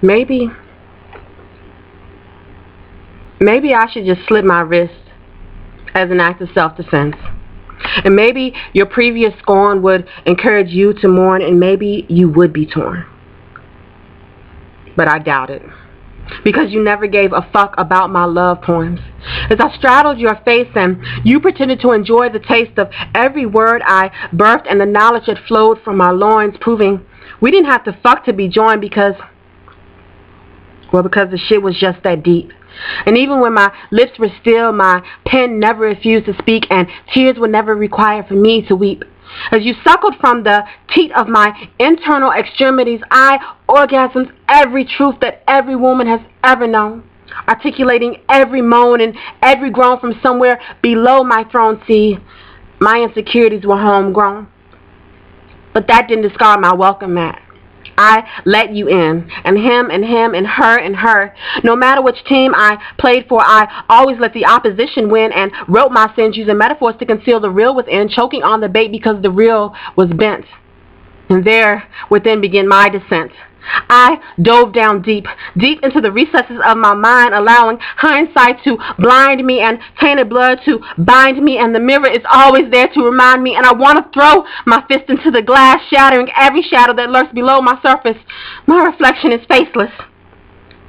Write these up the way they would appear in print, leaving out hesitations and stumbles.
Maybe I should just slit my wrist as an act of self-defense. And maybe your previous scorn would encourage you to mourn, and maybe you would be torn. But I doubt it. Because you never gave a fuck about my love poems. As I straddled your face and you pretended to enjoy the taste of every word I birthed and the knowledge that flowed from my loins, proving we didn't have to fuck to be joined because the shit was just that deep. And even when my lips were still, my pen never refused to speak, and tears were never required for me to weep. As you suckled from the teat of my internal extremities, I orgasmed every truth that every woman has ever known, articulating every moan and every groan from somewhere below my throne. See, my insecurities were homegrown. But that didn't discard my welcome mat. I let you in, and him and him and her and her. No matter which team I played for, I always let the opposition win and wrote my sins using metaphors to conceal the real within, choking on the bait because the real was bent. And there within began my descent. I dove down deep into the recesses of my mind, allowing hindsight to blind me and tainted blood to bind me, and the mirror is always there to remind me, and I want to throw my fist into the glass, shattering every shadow that lurks below my surface. My reflection is faceless,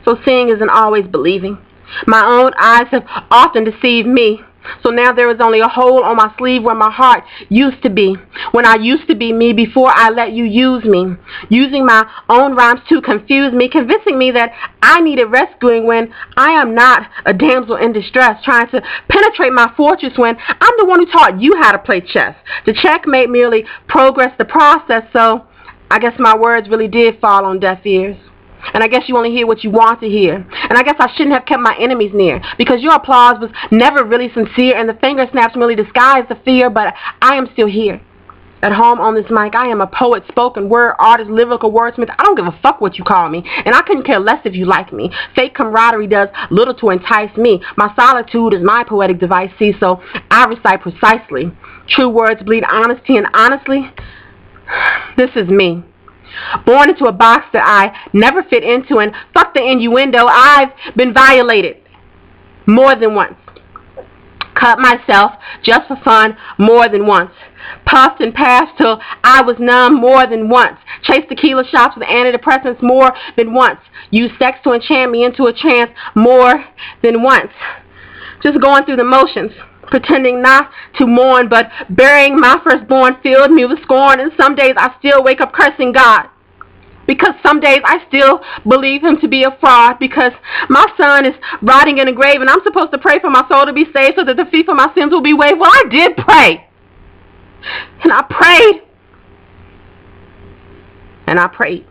so seeing isn't always believing. My own eyes have often deceived me. So now there is only a hole on my sleeve where my heart used to be, when I used to be me before I let you use me, using my own rhymes to confuse me, convincing me that I needed rescuing when I am not a damsel in distress, trying to penetrate my fortress when I'm the one who taught you how to play chess. The checkmate merely progressed the process, so I guess my words really did fall on deaf ears. And I guess you only hear what you want to hear. And I guess I shouldn't have kept my enemies near, because your applause was never really sincere, and the finger snaps merely disguised the fear, but I am still here. At home on this mic, I am a poet, spoken word, artist, lyrical wordsmith. I don't give a fuck what you call me, and I couldn't care less if you like me. Fake camaraderie does little to entice me. My solitude is my poetic device, see, so I recite precisely. True words bleed honesty, and honestly, this is me. Born into a box that I never fit into, and fuck the innuendo, I've been violated more than once. Cut myself just for fun more than once. Puffed and passed till I was numb more than once. Chased tequila shots with antidepressants more than once. Used sex to enchant me into a trance more than once. Just going through the motions, pretending not to mourn, but burying my firstborn filled me with scorn, and some days I still wake up cursing God. Because some days I still believe him to be a fraud, because my son is rotting in a grave, and I'm supposed to pray for my soul to be saved so that the fee for my sins will be waived. Well, I did pray. And I prayed. And I prayed.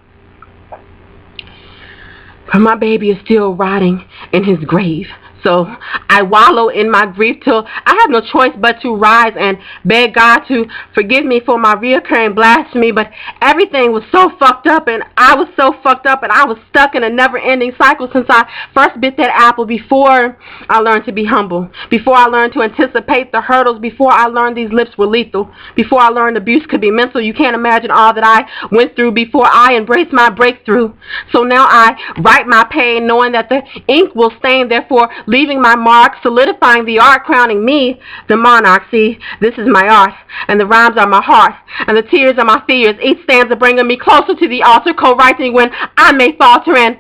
But my baby is still rotting in his grave. So I wallow in my grief till I have no choice but to rise and beg God to forgive me for my reoccurring blasphemy. But everything was so fucked up, and I was so fucked up, and I was stuck in a never-ending cycle since I first bit that apple, before I learned to be humble, before I learned to anticipate the hurdles, before I learned these lips were lethal, before I learned abuse could be mental. You can't imagine all that I went through before I embraced my breakthrough. So now I write my pain knowing that the ink will stain, therefore leaving my mark, solidifying the art, crowning me the monarch. See, this is my art, and the rhymes are my heart, and the tears are my fears. Each stanza bringing me closer to the altar, co-writing when I may falter, and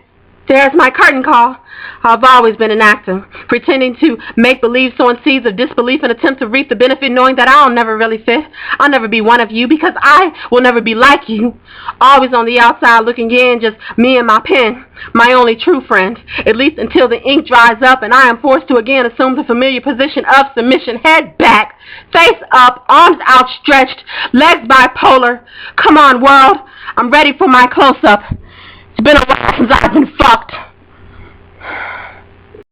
there's my curtain call. I've always been an actor, pretending to make believe, sowing seeds of disbelief and attempt to reap the benefit, knowing that I'll never really fit. I'll never be one of you, because I will never be like you. Always on the outside looking in, just me and my pen, my only true friend, at least until the ink dries up and I am forced to again assume the familiar position of submission. Head back, face up, arms outstretched, legs bipolar. Come on, world, I'm ready for my close-up. It's been a while since I've been fucked.